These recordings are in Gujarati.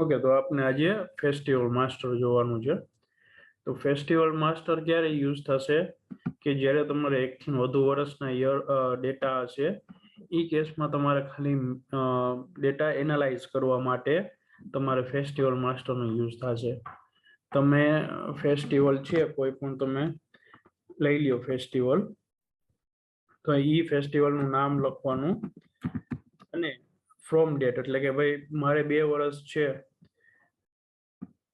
ઓકે, તો આપણે આજે ફેસ્ટિવલ માસ્ટર જોવાનું છે. તો ફેસ્ટિવલ માસ્ટર ક્યારે યુઝ થશે કે જ્યારે તમારે એકથી વધુ વર્ષના ડેટા હશે. એ કેસમાં તમારે ખાલી ડેટા એનાલાઇઝ કરવા માટે તમારે ફેસ્ટિવલ માસ્ટરનો યુઝ થશે. તમે ફેસ્ટિવલ છે કોઈ પણ તમે લઈ લ્યો ફેસ્ટિવલ, તો એ ફેસ્ટિવલનું નામ લખવાનું અને ફ્રોમ ડેટ, એટલે કે ભાઈ મારે 2 વર્ષ છે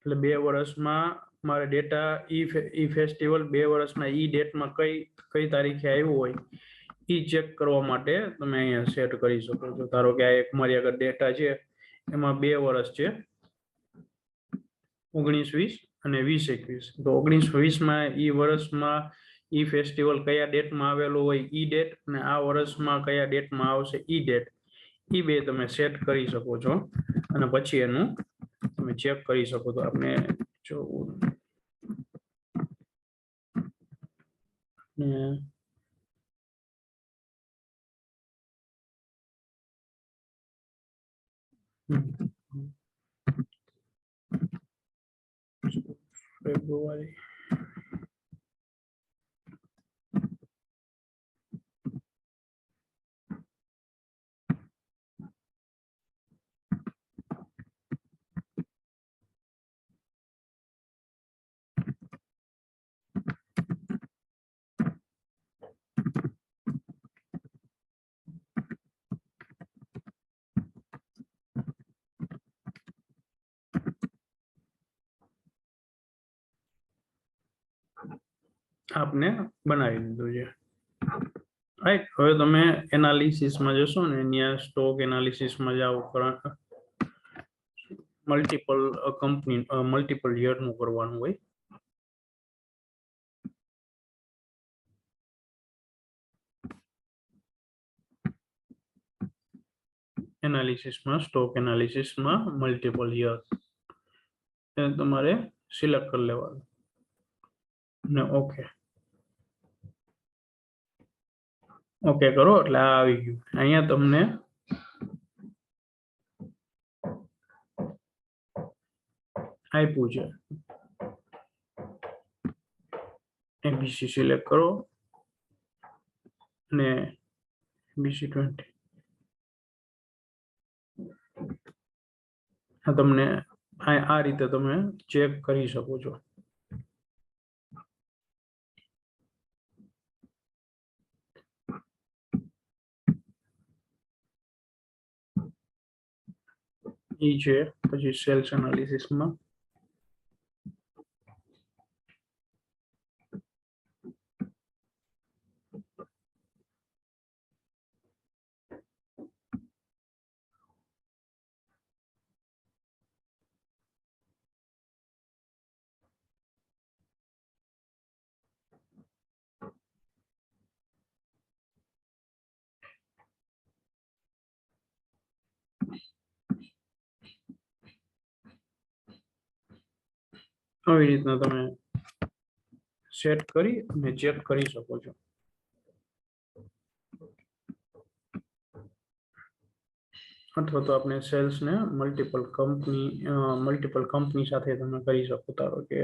એટલે 2 વર્ષમાં મારે ડેટા ઈ ફેસ્ટિવલ 2 વર્ષના ઈ ડેટમાં કઈ તારીખે આવ્યું હોય ઈ ચેક કરવા માટે તમે અહીંયા સેટ કરી શકો છો. ધારો કે આ એક મારી આગળ ડેટા છે, એમાં 2 વર્ષ છે, 19-20 અને 20-21. તો 19-20માં ઈ વર્ષમાં ઈ ફેસ્ટિવલ કયા ડેટમાં આવેલો હોય ઈ ડેટ, અને આ વર્ષમાં કયા ડેટમાં આવશે ઈ ડેટ, ઈ બે તમે સેટ કરી શકો છો અને પછી એનું તમે ચેક કરી શકો. તો આપણે જોવું ફેબ્રુઆરી આપને બનાવી દીધું છે. રાઈટ, હવે તમે એનાલિસિસમાં જશો ને, ત્યાં સ્ટોક એનાલિસિસમાં જાઓ, મલ્ટિપલ કંપની મલ્ટિપલ યરનું કરવાનું હોય. એનાલિસિસમાં સ્ટોક એનાલિસિસમાં મલ્ટિપલ યર તમારે સિલેક્ટ કરી લેવાનું ને ઓકે ઓકે કરો એટલે આ આવી ગયું. અહીંયા તમને આપ્યું છે એબીસી સિલેક્ટ કરો અને એબીસી 20 તમને આ રીતે તમે ચેક કરી શકો છો. ઈ છે પછી સેલ્સ એનાલિસિસમાં આવી રીતના તમે સેટ કરી અને ચેક કરી શકો છો. અથવા તો આપણે સેલ્સ ને મલ્ટિપલ કંપની સાથે તમે કરી શકો. ધારો કે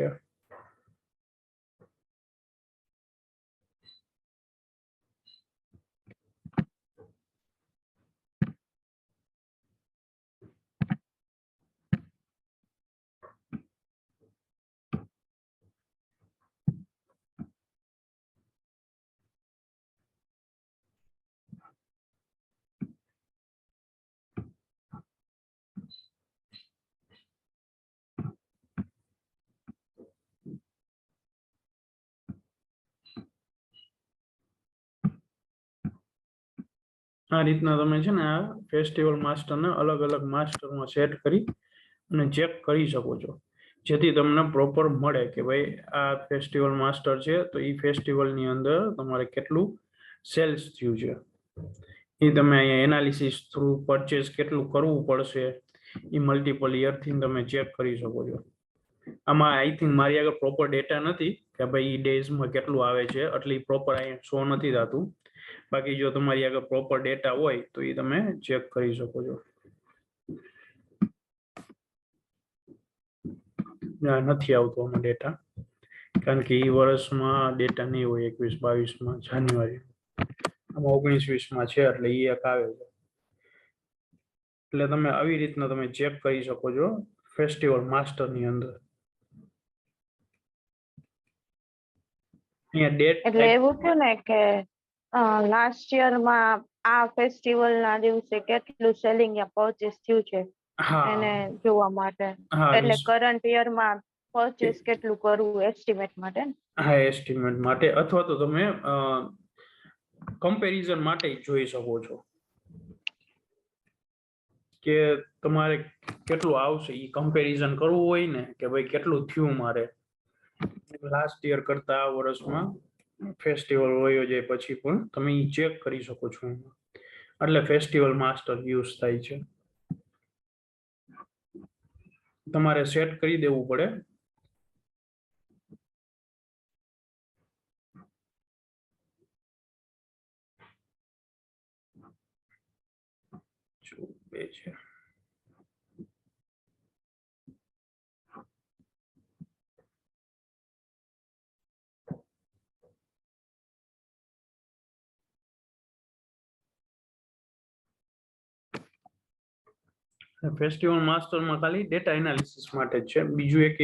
આ રીતના તમે છે ને આ ફેસ્ટિવલ માસ્ટરને અલગ અલગ માસ્ટરમાં સેટ કરી અને ચેક કરી શકો છો, જેથી તમને પ્રોપર મળે કે ભાઈ આ ફેસ્ટિવલ માસ્ટર છે તો એ ફેસ્ટિવલની અંદર તમારે કેટલું સેલ્સ થયું છે. એ તમે અહીંયા એનાલિસિસ થ્રુ પરચેસ કેટલું કરવું પડશે એ મલ્ટિપલ યરથી તમે ચેક કરી શકો છો. આમાં આઈ થિંક મારી આગળ પ્રોપર ડેટા નથી કે ભાઈ ડેઝમાં કેટલું આવે છે, એટલે પ્રોપર અહીંયા શો નથી થતું. બાકી જો તમારી આગળ પ્રોપર ડેટા હોય તો એ તમે ચેક કરી શકો છો. નથી આવતો આમાં ડેટા, કારણ કે એ વર્ષમાં ડેટા નહીં હોય 21-22 જાન્યુઆરી, આમાં 19-20 છે એટલે એ એક આવે છે. એટલે તમે આવી રીતના તમે ચેક કરી શકો છો ફેસ્ટિવલ માસ્ટર ની અંદર. અહીંયા ડેટ એટલે એવું થયું ને કે લાસ્ટ યર માં આ ફેસ્ટિવલ ના દિવસે કેટલું સેલિંગ યા પરચેસ થયું છે એને જોવા માટે, એટલે કરંટ યર માં પરચેસ કેટલું કરવું એસ્ટિમેટ માટે. હા, એસ્ટિમેટ માટે અથવા તો તમે કમ્પેરિઝન માટે જોઈ શકો છો કે તમારે કેટલું આવશે. એ કમ્પેરિઝન કરવું હોય ને કે ભાઈ કેટલું થયું મારે લાસ્ટ યર કરતા આ વર્ષમાં ફેસ્ટિવલ હોય જાય પછી પણ તમે ચેક કરી શકો છો. એટલે ફેસ્ટિવલ માસ્ટર યુઝ થાય છે. તમારે સેટ કરી દેવું પડે. બે છે ફેસ્ટિવલ માસ્ટરમાં ખાલી ડેટા એનાલિસિસ માટે જ છે, બીજું એક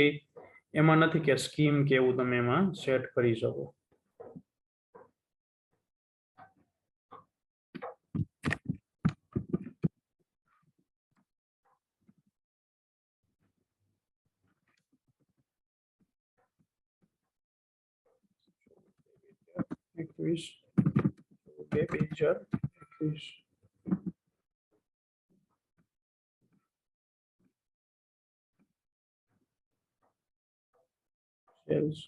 એમાં નથી કે સ્કીમ કે એવું તમે એમાં સેટ કરી શકો. એકવીસ 2021 સેલ્સ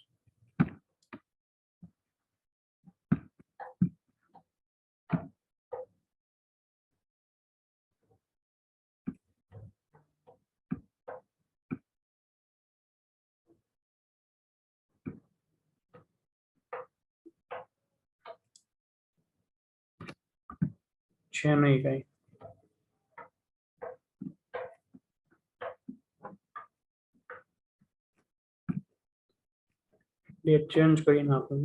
છે નહીં કઈ. ડેટ ચેન્જ કરી નાખું.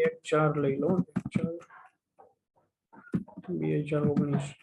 એક 4 લઈ લો, 2019.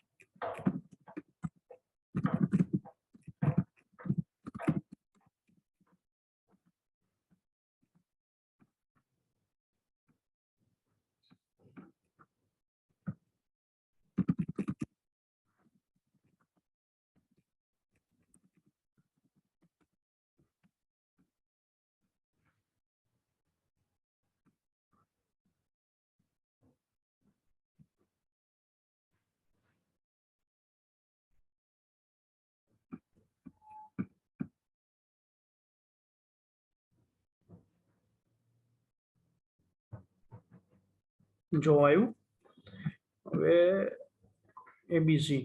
જો આવ્યું હવે એબીસી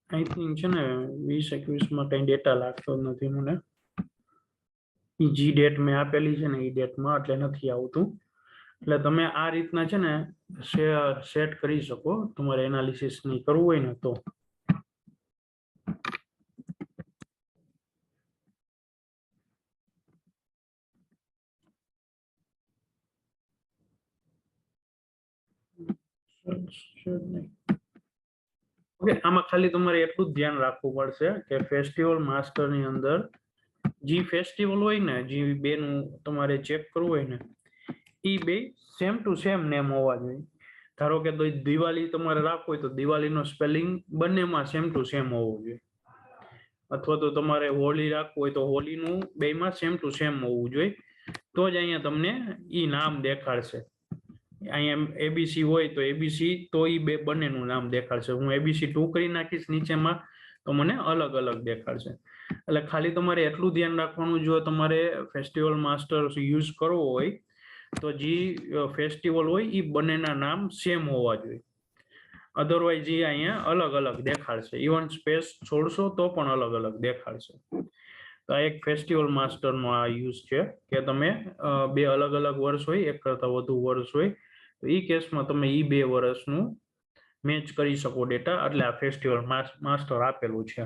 આઈ થિંક છે ને 20-21 કઈ ડેટા લાગતો નથી મને. જી ડેટ મેં આપેલી છે ને એ ડેટમાં એટલે નથી આવતું. એટલે તમે આ રીતના છે ને સેટ કરી શકો તમારે એનાલિસિસ ની કરવું હોય ને તો. ઓકે, આમાં ખાલી તમારે એટલું જ ધ્યાન રાખવું પડશે કે ફેસ્ટિવલ માસ્ટર ની અંદર જે ફેસ્ટિવલ હોય ને જે બેનું તમારે ચેક કરવું હોય ને એ બે સેમ ટુ સેમ નેમ હોવા જોઈએ. ધારો કે દિવાળી તમારે રાખવું હોય તો દિવાળીનો સ્પેલિંગ બંનેમાં સેમ ટુ સેમ હોવું જોઈએ, અથવા તો તમારે હોળી રાખવું હોય તો હોળીનું બેમાં સેમ ટુ સેમ હોવું જોઈએ, તો જ અહીંયા તમને ઈ નામ દેખાડશે. અહીંયા એબીસી હોય તો એબીસી તો ઈ બે બંનેનું નામ દેખાડશે. હું એબીસી 2 કરી નાખીશ નીચેમાં તો મને અલગ અલગ દેખાડશે. એટલે ખાલી તમારે એટલું ધ્યાન રાખવાનું, જો તમારે ફેસ્ટિવલ માસ્ટર યુઝ કરવો હોય તો જે ફેસ્ટિવલ હોય એ બંનેના નામ સેમ હોવા જોઈએ, અધરવાઇઝ એ અહીંયા અલગ અલગ દેખાડશે. ઇવન સ્પેસ છોડશો તો પણ અલગ અલગ દેખાડશે. તો આ એક ફેસ્ટિવલ માસ્ટરનો આ યુઝ છે કે તમે બે અલગ અલગ વર્ષ હોય, એક કરતા વધુ વર્ષ હોય તો એ કેસમાં તમે એ 2 વર્ષનું મેચ કરી શકો ડેટા. એટલે આ ફેસ્ટિવલ માસ્ટર આપેલું છે.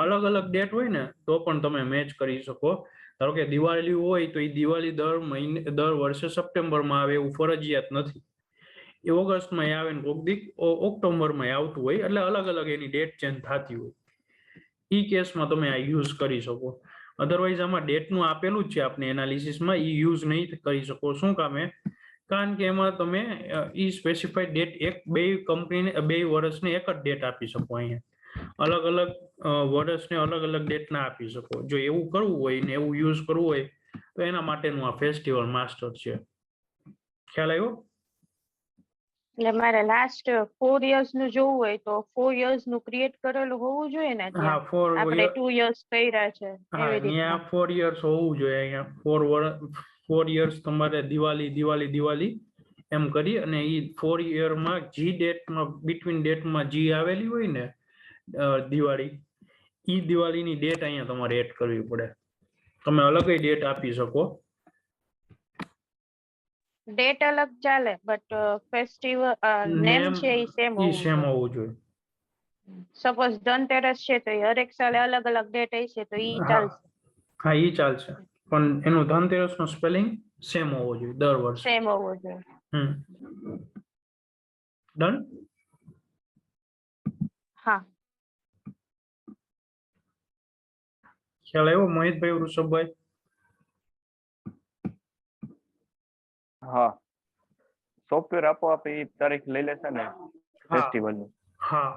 અલગ અલગ ડેટ હોય ને તો પણ તમે મેચ કરી શકો. ધારો કે દિવાળી હોય તો એ દિવાળી દર વર્ષે સપ્ટેમ્બરમાં આવે એવું ફરજિયાત નથી, એ ઓગસ્ટમાં આવે ને કોક દીક ઓક્ટોબરમાં આવતું હોય, એટલે અલગ અલગ એની ડેટ ચેન્જ થતી હોય. એ કેસમાં તમે આ યુઝ કરી શકો. અધરવાઇઝ આમાં ડેટનું આપેલું જ છે આપણે એનાલિસિસમાં, એ યુઝ નહીં કરી શકો. શું કામે? કારણ કે એમાં તમે ઈ સ્પેસિફાઈડ ડેટ બે કંપનીને 2 વર્ષને એક જ ડેટ આપી શકો. અહીંયા અલગ અલગ વર્ષને અલગ અલગ ડેટ ના આપી શકો. જો એવું કરવું હોય ને એવું યુઝ કરવું હોય તો એના માટેનું આ ફેસ્ટિવલ માસ્ટર છે. ખ્યાલ આવ્યો? એટલે મારે લાસ્ટ 4 years નું જોવું હોય તો 4 years નું ક્રિએટ કરેલું હોવું જોઈએ ને? હા, 4 આપણે 2 years કર્યા છે એવી રીતે 4 years હોવું જોઈએ. અહીંયા 4 years તમારે દિવાળી એમ કરી અને એ 4 year-માં જી ડેટમાં બિટવીન ડેટમાં જી આવેલી હોય ને દિવાળી, ઈ દિવાળીની ડેટ અહીંયા તમારે એડ કરવી પડે. તમે અલગ ડેટ આપી શકો. ડેટ અલગ ચાલે બટ ફેસ્ટિવલ નેમ છે એ સેમ હોવું જોઈએ. સપોઝ ધનતેરસ છે તો હરેક સાલે અલગ અલગ ડેટ હશે તો ઈ ચાલશે? હા, ઈ ચાલશે, પણ એનું ધનતેરસ નો સ્પેલિંગ સેમ હોવો જોઈએ દર વર્ષે. સેમ હોવો જોઈએ. ડન? હા. ખ્યાલ આવ્યો મોહિતભાઈ, વૃષભભાઈ? હા, સોફ્ટવેર આપોઆપ એ તારીખ લઈ લેશે ને ફેસ્ટિવલ ની? હા,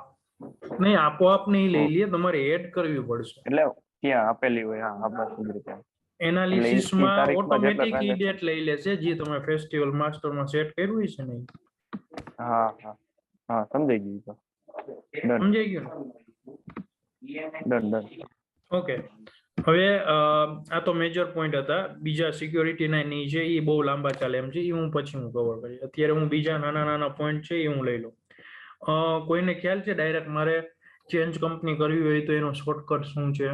નહીં આપોઆપ નહીં લઈ લે, તમારે એડ કરવી પડશે. એટલે ત્યાં આપેલી હોય? હા, બસ એ રીતે. એનાલિસિસમાં ઓટોમેટિક ઈ ડેટ લઈ લેશે જે તમે ફેસ્ટિવલ માસ્ટરમાં સેટ કર્યું છે ને. હા હા હા, સમજાઈ ગયું. તો સમજાઈ ગયું? Done done. ઓકે, હવે આ તો મેજર પોઈન્ટ હતા. બીજા સિક્યોરિટીના ની છે એ બહુ લાંબા ચાલે એમ છે, એ હું પછી કવર કરીશ. અત્યારે હું બીજા નાના નાના પોઈન્ટ છે એ હું લઈ લઉં. કોઈને ખ્યાલ છે ડાયરેક્ટ મારે ચેન્જ કંપની કરવી હોય તો એનો શોર્ટકટ શું છે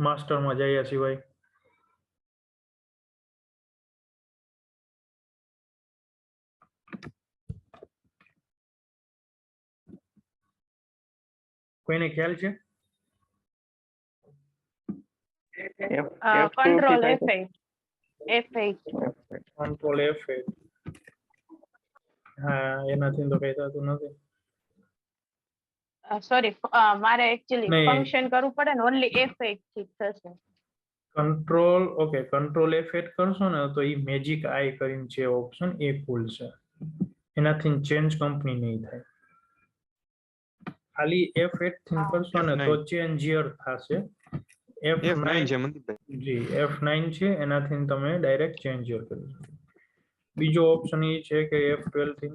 માસ્ટરમાં જયા સિવાય? કોઈને ખ્યાલ છે? Control F8. Control F8. હા, એનાથી તો કઈ થતું નથી. સોરી, મારે એક્ચ્યુઅલી ફંક્શન કરવું પડે ને, ઓન્લી F8 થી થશે. કંટ્રોલ F8 કરશો ને તો એ મેજિક આઈ કરીને છે ઓપ્શન, એ ખુલશે. એનાથી ચેન્જ કંપની નહીં થાય. ખાલી F8 થી કરશો ને તો ચેન્જ યર થશે. F9 છે મનદીપભાઈ? જી, F9 છે, એનાથી તમે ડાયરેક્ટ ચેન્જ યર કરી શકો. બીજો ઓપ્શન એ છે કે F12 થી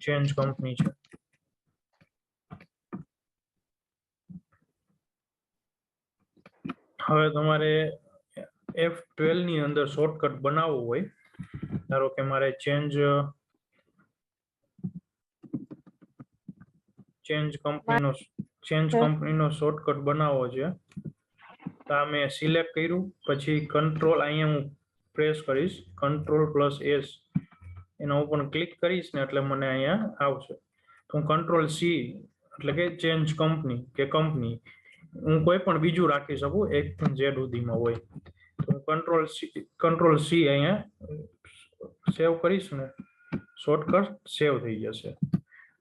ચેન્જ કંપની છે. હવે તમારે F12 ની અંદર શોર્ટકટ બનાવવું હોય, ધારો કે મારે ચેન્જ કંપનીનો શોર્ટકટ બનાવવો છે. તો આ મેં સિલેક્ટ કર્યું, પછી કંટ્રોલ અહીંયા હું પ્રેસ કરીશ, Ctrl+S એના ઉપર ક્લિક કરીશ ને એટલે મને અહીંયા આવશે. તો હું Ctrl+C એટલે કે ચેન્જ કંપની કે કંપની હું કોઈ પણ બીજું રાખી શકું, 1 થી Z સુધીમાં હોય તો હું Ctrl+C અહીંયા સેવ કરીશ ને શોર્ટકટ સેવ થઈ જશે.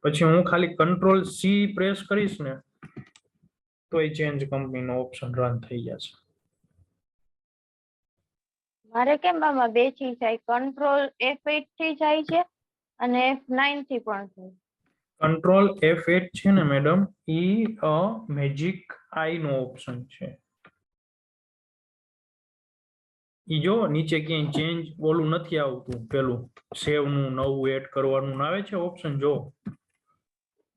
પછી હું ખાલી કંટ્રોલ સી પ્રેસ કરીશ ને તો એ ચેન્જ કંપનીનો ઓપ્શન રન થઈ જશે. મારે કેમ આમાં બે થી જાય, કંટ્રોલ F8 થી જાય છે અને F9 થી પણ થાય. કંટ્રોલ F8 છે ને મેડમ, ઈ મેજિક આઈ નો ઓપ્શન છે. ઈ જો નીચે ક્યાંય ચેન્જ ઓલું નથી આવતું, પેલું સેવ નું નવું એડ કરવાનું આવે છે ઓપ્શન, જો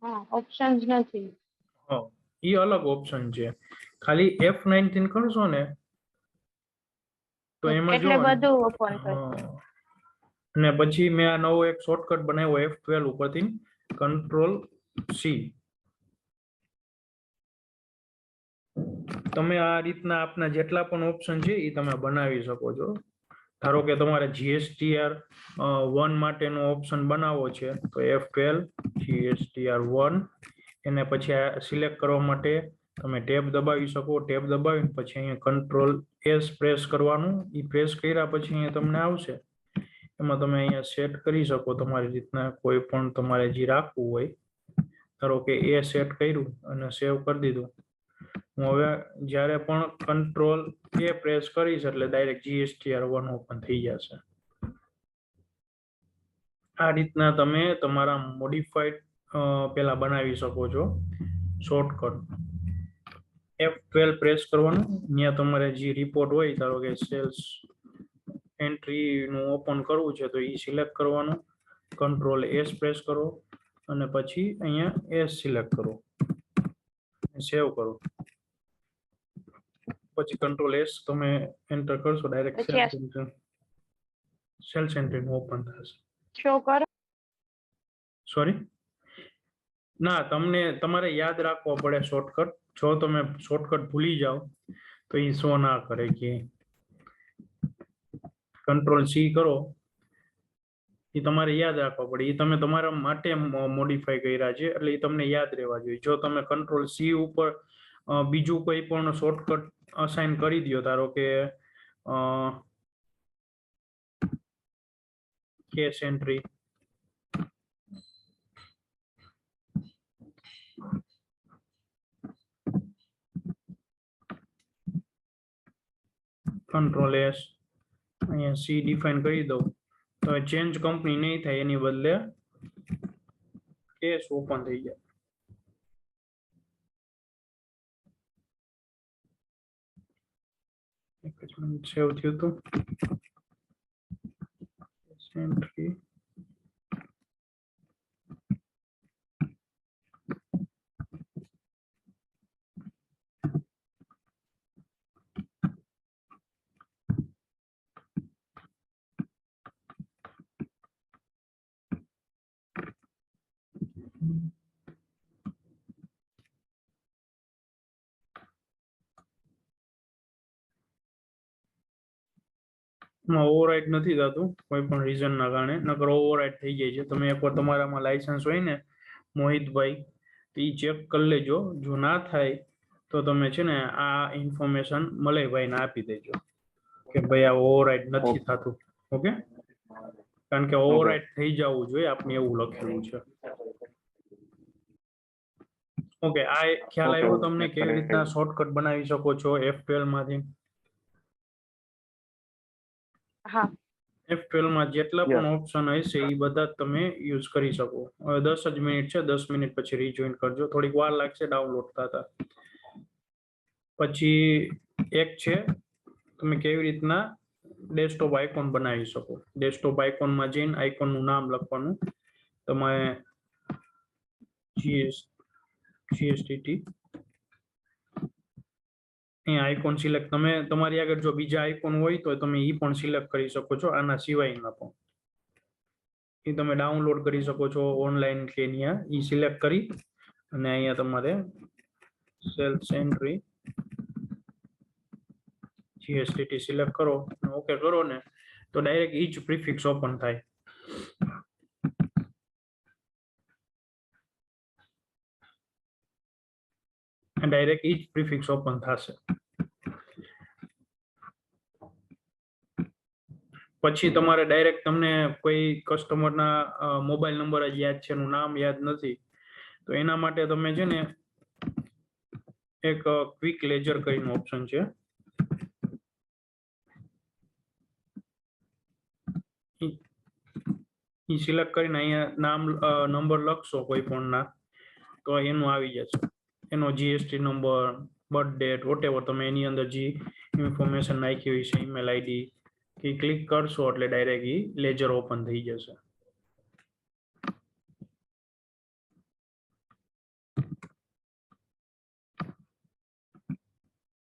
હા, ઓપ્શન્સ નથી. હા, ઈ અલગ ઓપ્શન છે. ખાલી F9 થી કરશો ને તો એમાં જો એટલે બધું ઓપન થશે. અને પછી મેં આ નવો એક શોર્ટકટ બનાવ્યો F12 ઉપરથી, કંટ્રોલ સી. તમે આ રીતના આપના જેટલા પણ ઓપ્શન છે એ તમે બનાવી શકો છો. ધારો કે તમારે GSTR 1 માટેનો ઓપ્શન બનાવવો છે તો F12 GSTR 1, એને પછી સિલેક્ટ કરવા માટે તમે ટેબ દબાવી શકો. ટેબ દબાવીને પછી અહીંયા કંટ્રોલ S પ્રેસ કરવાનું. એ પ્રેસ કર્યા પછી અહીંયા તમને આવશે, એમાં તમે અહીંયા સેટ કરી શકો તમારી રીતના, કોઈ પણ તમારે જે રાખવું હોય. ધારો કે એ સેટ કર્યું અને સેવ કરી દીધું. હું હવે જ્યારે પણ કંટ્રોલ એ પ્રેસ કરીશ એટલે ડાયરેક્ટ GSTR 1 ઓપન થઈ જશે. આ રીતના તમે તમારા મોડિફાઈડ પેલા બનાવી શકો છો શોર્ટકટ. F12 પ્રેસ કરવાનું, ત્યાં તમારે જે રિપોર્ટ હોય, ધારો કે સેલ્સ એન્ટ્રી નું ઓપન કરવું છે તો એ સિલેક્ટ કરવાનું. કંટ્રોલ S પ્રેસ કરો અને પછી અહીંયા S સિલેક્ટ કરો, સેવ કરો. પછી કંટ્રોલ S તમે એન્ટર કરશો, ડાયરેક્ટ સેલ્સ એન્ટ્રી ઓપન થશે. શો કરો. સોરી, ના, તમને તમારે યાદ રાખવા પડે શોર્ટકટ. જો તમે શોર્ટકટ ભૂલી જાઓ તો એ શો ના કરે. કે કંટ્રોલ સી કરો એ તમારે યાદ રાખવા પડે. એ તમે તમારા માટે મોડિફાઈ કર્યા છે એટલે એ તમને યાદ રહેવા જોઈએ. જો તમે કંટ્રોલ સી ઉપર બીજું કોઈ પણ શોર્ટકટ અસાઇન કરી દો, ધારો કે કેશ એન્ટ્રી, કંટ્રોલ S, અહીંયા સી ડિફાઇન કરી દઉં તો ચેન્જ કંપની નહીં થાય, એની બદલે કેશ ઓપન થઈ જાય. એક જ મિનિટ, સેવ થયું હતું. એન્ટ્રી ઓવરરાઇટ નથી થતું કોઈ પણ રીઝન ના કારણે, નકર ઓવરરાઇટ થઈ જાય છે. તમે એકવાર તમારામાં લાયસન્સ હોય ને મોહિતભાઈ, તો એ ચેક કરી લેજો. જો ના થાય તો તમે છે ને આ ઇન્ફોર્મેશન મલયભાઈ ને આપી દેજો કે ભાઈ આ ઓવરરાઇટ નથી થતું. ઓકે, કારણ કે ઓવરરાઇટ થઈ જવું જોઈએ આપણે, એવું લખેલું છે. ઓકે, આ ખ્યાલ આવ્યો તમને કેવી રીતના શોર્ટકટ બનાવી શકો છો F12 માંથી? હા, F12 માં જેટલા પણ ઓપ્શન હશે એ બધા તમે યુઝ કરી શકો. હવે 10 જ મિનિટ છે, 10 મિનિટ પછી રીજોઈન કરજો. થોડીક વાર લાગશે ડાઉનલોડ થતા. પછી એક છે તમે કેવી રીતના ડેસ્કટોપ આઇકોન બનાવી શકો. ડેસ્કટોપ આઇકોનમાં જઈને આઇકોનનું નામ લખવાનું. તમે GSTT અહીંયા આઇકોન સિલેક્ટ, તમે તમારી આગળ જો બીજા આઇકોન હોય તો તમે ઈ પણ સિલેક્ટ કરી શકો છો. આના સિવાયના પણ એ તમે ડાઉનલોડ કરી શકો છો ઓનલાઈન કે અહીંયા. ઈ સિલેક્ટ કરી અને અહીંયા તમારે સેલ્સ એન્ટ્રી GSTT સિલેક્ટ કરો, ઓકે કરો ને તો ડાયરેક્ટ ઈ જ પ્રિફિક્સ ઓપન થાય. ડાયરેક્ટ ઈ જ પ્રિફિક્સ ઓપન થશે. પછી તમારે ડાયરેક્ટ તમને કોઈ કસ્ટમરના મોબાઈલ નંબર જ યાદ છે, એનું નામ યાદ નથી, તો એના માટે તમે છે ને એક ક્વિક લેજર કરીને ઓપ્શન છે, એ સિલેક્ટ કરીને અહીંયા નામ નંબર લખશો કોઈ પણ ના, તો એનું આવી જશે, એનો GST number, birth date, whatever તમે એની અંદર જે ઇન્ફોર્મેશન નાખી હોય છે, ઈમેલ આઈડી, કે ક્લિક કરશો એટલે ડાયરેક્ટ એ લેજર ઓપન થઈ જશે.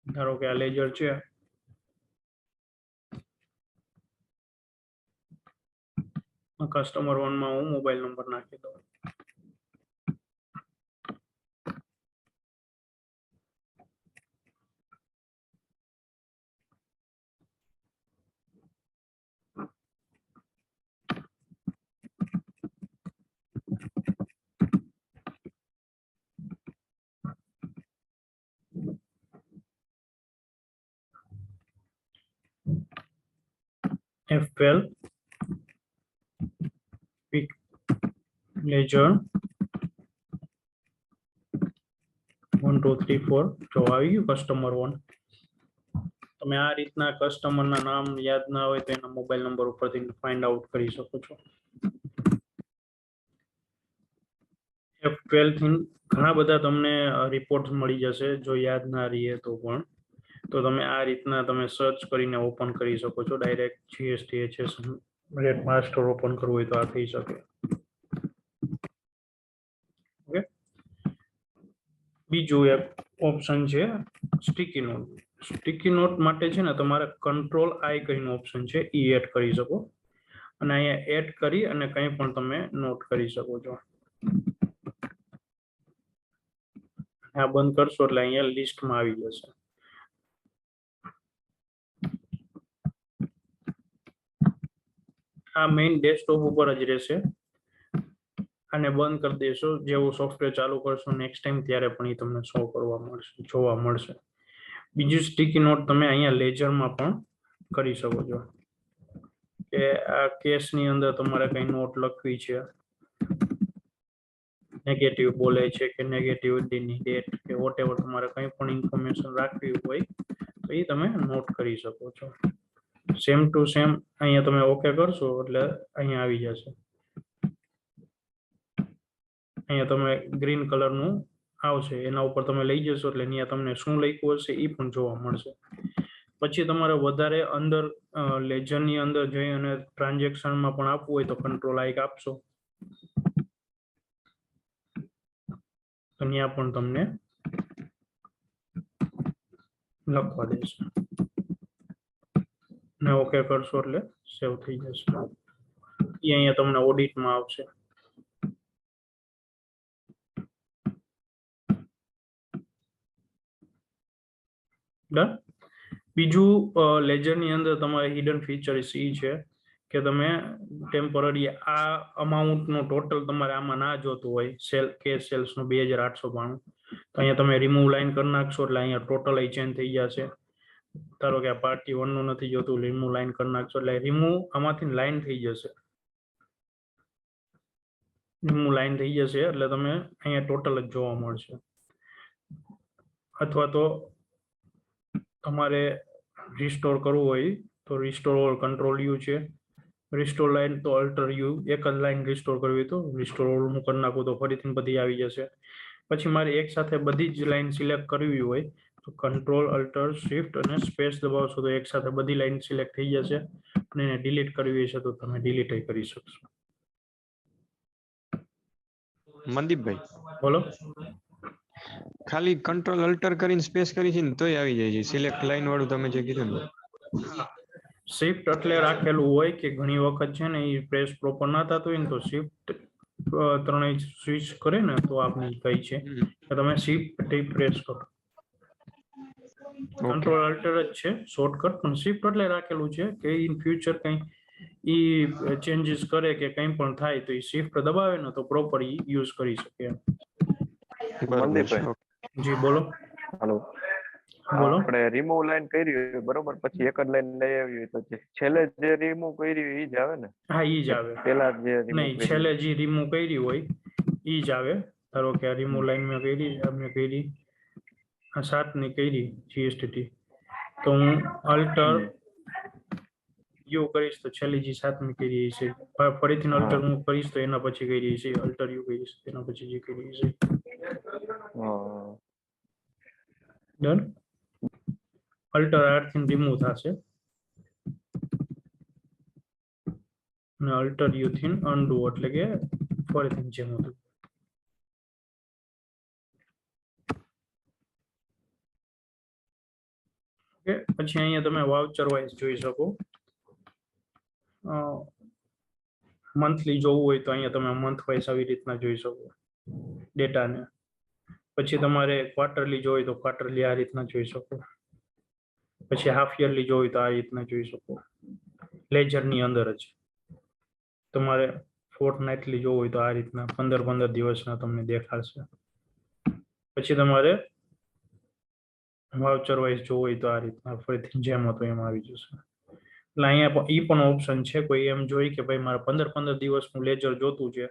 ધારો કે આ લેજર છે, કસ્ટમર 1 માં હું મોબાઈલ નંબર નાખી દઉં. F12 quick ledger 1 2 3 4 જો આવી ગયું કસ્ટમર 1. તમે આ રીતના કસ્ટમરના નામ યાદ ના હોય તો એના મોબાઈલ નંબર ઉપરથી ફાઇન્ડ આઉટ કરી શકો છો. F12 થી ઘણા બધા તમને રિપોર્ટ મળી જશે, જો યાદ ના રહીએ તો પણ. તો તમે આ રીતના તમે સર્ચ કરીને ઓપન કરી શકો છો. Direct GST HS rate master open કરવું હોય તો આ થઈ શકે. ઓકે, બીજું એક ઓપ્શન છે સ્ટીકી નોટ. સ્ટીકી નોટ માટે છે ને તમારે કંટ્રોલ આઈ કરીને ઓપ્શન છે, એ એડ કરી શકો, અને અહીંયા એડ કરી અને કંઈ પણ તમે નોટ કરી શકો છો. આ બંધ કરશો એટલે અહીંયા લિસ્ટમાં આવી જશે. આ મેઇન ડેસ્કટોપ ઉપર જ રહેશે. આને બંધ કરી દેશો, જેવું સોફ્ટવેર ચાલુ કરશો નેક્સ્ટ ટાઈમ ત્યારે પણ એ તમને શો કરવા મળશે, જોવા મળશે. બીજું સ્ટીકી નોટ તમે અહીંયા લેજરમાં પણ કરી શકો છો, કે આ કેસની અંદર તમારે કઈ નોટ લખવી છે, નેગેટિવ બોલે છે કે નેગેટિવ ની ડેટ કે વોટેવર તમારે કંઈ પણ ઇન્ફોર્મેશન રાખવી હોય તો એ તમે નોટ કરી શકો છો. સેમ ટુ સેમ અહીંયા તમે ઓકે કરશો એટલે અહીંયા આવી જશે. અહીંયા તમે ગ્રીન કલરનું આવશે, એના ઉપર તમે લઈ જશો એટલે અહીંયા તમને શું લખ્યું હશે એ પણ જોવા મળશે. પછી તમારે વધારે અંદર લેજરની અંદર જઈ અને ટ્રાન્ઝેક્શનમાં પણ આપવું હોય તો કંટ્રોલ આઈ આપશો, અહીંયા પણ તમને લખવા દેશે ને ઓકે કરશો એટલે સેવ થઈ જશે. એ અહીંયા તમને ઓડિટમાં આવશે. ડન. બીજું લેજરની અંદર તમારે હિડન ફીચર એ છે કે તમે ટેમ્પરરી આ અમાઉન્ટનો ટોટલ તમારે આમાં ના જોતું હોય, સેલ કેશ સેલ્સનો 2892, તો અહીંયા તમે રિમૂવ લાઈન કરી નાખશો એટલે અહીંયા ટોટલ ચેન્જ થઈ જશે. ધારો કે આ પાર્ટી 1 નું નથી જોતું, રિમૂવ લાઈન કરી નાખશો એટલે રિમૂવ આમાંથી લાઈન થઈ જશે. રિમૂવ લાઈન થઈ જશે એટલે તમે અહીંયા ટોટલ જ જોવા મળશે. અથવા તો તમારે રિસ્ટોર કરવું હોય તો રિસ્ટોર ઓલ કંટ્રોલ યુ છે, રિસ્ટોર લાઈન તો અલ્ટર યુ, એક જ લાઈન રિસ્ટોર કરવી તો રિસ્ટોર ઓલ હું કરી નાખું તો ફરીથી બધી આવી જશે. પછી મારે એક સાથે બધી જ લાઈન સિલેક્ટ કરવી હોય તો કંટ્રોલ અલ્ટર શિફ્ટ અને સ્પેસ દબાવશો તો એક સાથે બધી લાઈન સિલેક્ટ થઈ જશે, અને એને ડિલીટ કરવી હશે તો તમે ડિલીટ કરી શકશો. મનદીપભાઈ બોલો. ખાલી કંટ્રોલ અલ્ટર કરીને સ્પેસ કરી છે ને તોય આવી જાય છે સિલેક્ટ લાઈન વાળું તમે જે કીધું ને? શિફ્ટ એટલે રાખેલું હોય કે ઘણી વખત છે ને એ પ્રેસ પ્રોપર ના થતું હોય ને તો શિફ્ટ ત્રણેય સ્વિચ કરે ને તો આપણે કઈ છે કે તમે શિફ્ટ પ્રેસ કરો. કંટ્રોલ અલ્ટર જ છે શોર્ટકટ, પણ શિફ્ટ એટલે રાખેલું છે કે ઇન ફ્યુચર કઈ ઈ ચેન્જીસ કરે કે કંઈ પણ થાય તો એ શિફ્ટ દબાવે ને તો પ્રોપર યુઝ કરી શકે. જી બોલો. હેલો. બોલો. આપણે રિમૂવ લાઈન કરી હોય બરોબર, પછી એક જ લાઈન લઈ આવી હોય તો છેલ્લે જે રિમૂવ કરી હોય ઈ જ આવે ને? હા ઈ જ આવે. પેલા જે રિમૂવ નહીં, કરી છેલ્લે જે રિમૂવ કરી હોય ઈ જ આવે. ધારો કે આ રિમૂવ લાઈન મેં કરી આ 7 ની કરી જીએસટી, તો હું અલ્ટર યુ કરીશ તો છેલ્લી જે 7 ની કરી છે, ફરીથી અલ્ટર હું કરીશ તો એના પછી કરી છે, અલ્ટર યુ કરીશ એના પછી જે કરી છે. ડન. અલ્ટર આર થી રિમૂવ થશે અને અલ્ટર યુ થી અનડુ, એટલે કે ફરીથી જેમ હતું. ઓકે, પછી અહીંયા તમે વાઉચર વાઇઝ જોઈ શકો. મંથલી જોવું હોય તો અહીંયા તમે મંથ વાઇઝ આવી રીતના જોઈ શકો ડેટાને. પછી તમારે ક્વાર્ટરલી જોઈ તો ક્વાર્ટરલી આ રીતના જોઈ શકો. પછી હાફ યરલી જોઈ તો આ રીતના જોઈ શકો લેજરની અંદર જ. તમારે ફોર્ટનાઇટલી જોવું હોય તો આ રીતના 15 દિવસના તમને દેખાડશે. પછી તમારે વાઉચર વાઇઝ જોવું હોય તો આ રીતના ફરીથી જેમ હતું એમ આવી જશે. એટલે અહીંયા ઈ પણ ઓપ્શન છે. કોઈ એમ જોઈ કે ભાઈ મારે 15 દિવસનું લેજર જોતું છે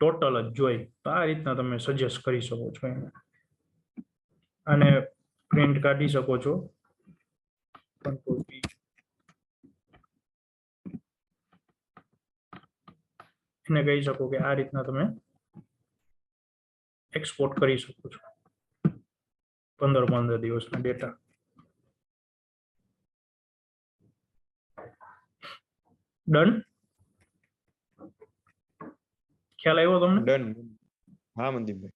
ટોટલ જ જોઈ, તો આ રીતના તમે સજેસ્ટ કરી શકો છો એને. અને પ્રિન્ટ કાઢી શકો છો. કંટ્રોલ પી. એને કહી શકો કે આ રીતના તમે એક્સપોર્ટ કરી શકો છો 15 દિવસના ડેટા. ડન. ખ્યાલ આવ્યો તમને? ડન. હા મનદીપભાઈ.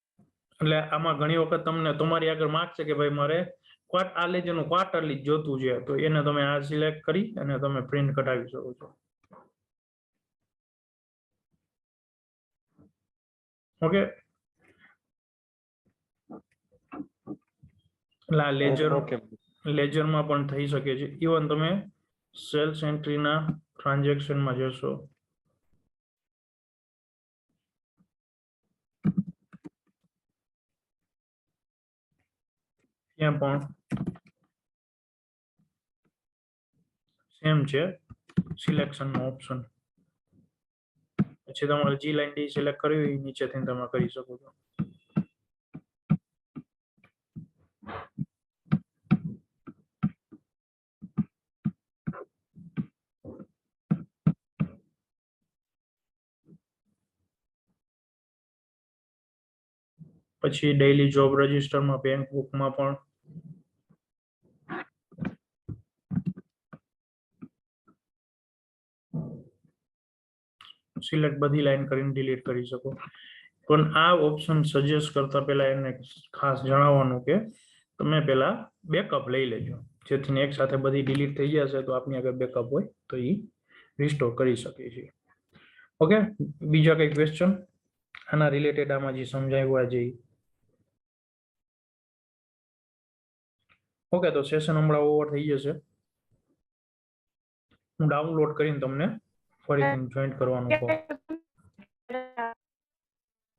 એટલે આમાં ઘણી વખત તમને તમારી આગળ માગશે કે ભાઈ મારે આ લેજરનું ક્વાર્ટરલી જ જોતું છે, તો એને તમે આ સિલેક્ટ કરી અને તમે પ્રિન્ટ કઢાવી શકો છો. ઓકે, એટલે આ લેજરમાં પણ થઈ શકે છે. ઇવન તમે સેલ્સ એન્ટ્રીના ટ્રાન્ઝેક્શનમાં જશો ત્યાં પણ સેમ છે સિલેક્શનનો ઓપ્શન. પછી તમારે જી લાઈન ડી સિલેક્ટ કરવી હોય નીચેથી તમે કરી શકો છો. પછી ડેઈલી જોબ રજિસ્ટરમાં બેંક બુકમાં પણ સિલેક્ટ બધી લાઈન કરીને ડિલીટ કરી શકો. પણ આ ઓપ્શન સજેસ્ટ કરતા પહેલા એને ખાસ જણાવવાનું કે તમે પહેલા બેકઅપ લઈ લેજો, જેથી એક સાથે બધી ડિલીટ થઈ જશે તો આપની આગળ બેકઅપ હોય તો એ રિસ્ટોર કરી શકીએ છીએ. ઓકે, બીજા કઈ ક્વેશ્ચન આના રિલેટેડ આમાં જે સમજાવ્યું આજે? ઓકે, તો સેશન હમણાં ઓવર થઈ જશે. હું ડાઉનલોડ કરીને તમને ફરીથી જોઈન્ટ કરવાનું કહું.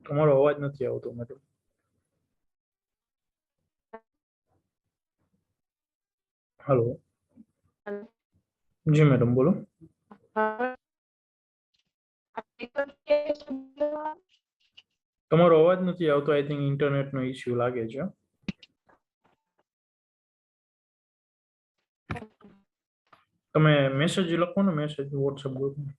તમારો અવાજ નથી આવતો મેડમ. હેલો. જી મેડમ બોલો. તમારો અવાજ નથી આવતો. આઈ થિંક ઇન્ટરનેટનો ઇશ્યુ લાગે છે. તમે મેસેજ લખો ને, મેસેજ વોટ્સએપ ગ્રુપમાં.